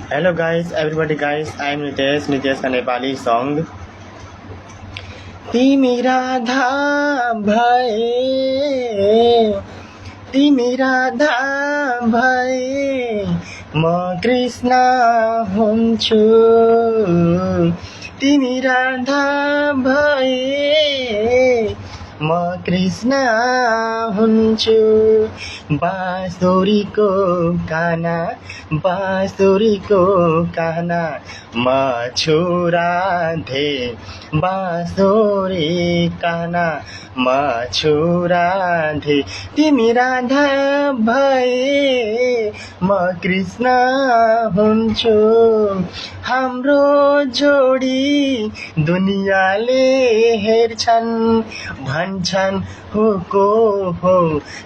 Hello guys, everybody guys, I am Nitesh का Nepali song. तिमी राधा भए, तिमी राधा भए, म कृष्ण हुन्छु। तिमी राधा भए, म कृष्ण हुन्छु। बाँसुरीको गाना, बाँसुरीको गाना, म छु राधे। बाँसुरी गाना, म छु राधे। तिमी राधा भए, म कृष्ण हुन्छु। हाम्रो जोडी दुनियाँले हेर्छन्, भन्छन् हो को हो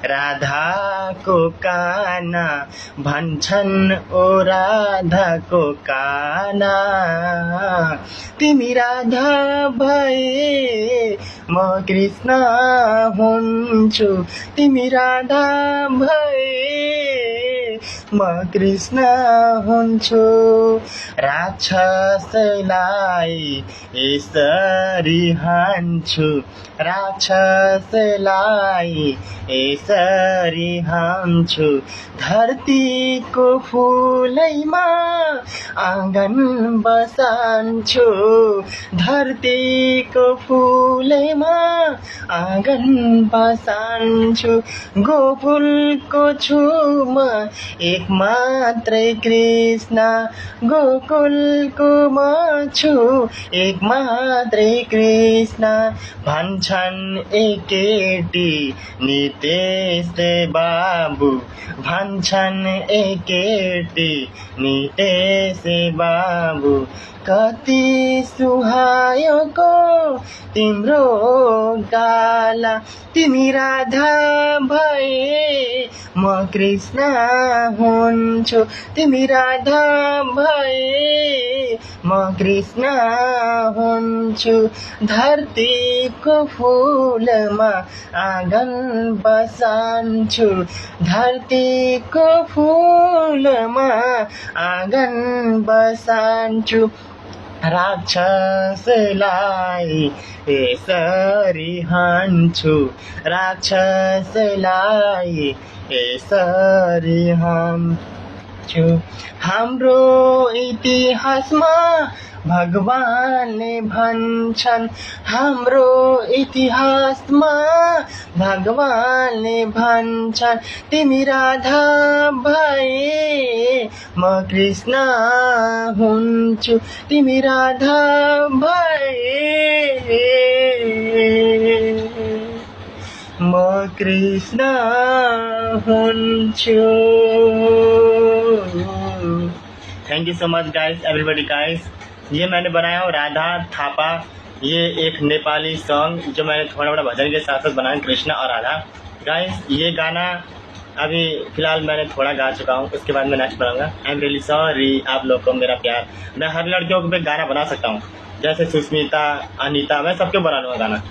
राधाको काना, भन्छन् ओ राधाको काना। तिमी राधा भए, म कृष्ण हुन्छु। तिमी राधा भए, म कृष्ण हुन्छु। राक्षसलाई यसरी हान्छु, राक्षसलाई यसरी हान्छु। धरतीको फुलैमा आँगन बसान्छु, धरतीको फुलैमा आँगन बसान्छु। गोकुलको छु म एक मात्रै कृष्ण, गोकुलको म छु एक मात्रै कृष्ण। भन्छन् एकेटी नितेश बाबु, भन्छन् एकेटी नितेश बाबु। कति सुहायोको तिम्रो गाला, तिमी राधा भए, म कृष्ण हुन्छु। तिमी राधा भए, म कृष्ण हुन्छु। धरतीको फुलमा आँगन बसान्छु, धरतीको फुलमा आँगन बसान्छु। राक्षसलाई यसरी हान्छु, राक्षसलाई यसरी हान्छु। हाम्रो इतिहासमा भगवानले भन्छन्, हाम्रो इतिहासमा भगवानले भन्छन्। तिमी राधा भए, म कृष्ण हुन्छु। तिमी राधा भए, म कृष्ण हुन्छु। Thank you so much guys, everybody guys. ये मैंने बनाया हूँ राधा थापा। ये एक नेपाली सॉन्ग जो मैंने थोड़ा बड़ा भजन के साथ साथ बनाया, कृष्णा और राधा। गाइस ये गाना अभी फिलहाल मैंने थोड़ा गा चुका हूँ, उसके बाद मैं नेक्स्ट बनाऊंगा। आई एम रियली सॉरी आप लोग को मेरा प्यार। मैं हर लड़कियों पे गाना बना सकता हूँ, जैसे सुष्मिता, अनीता, मैं सबके बना लूँगा गाना।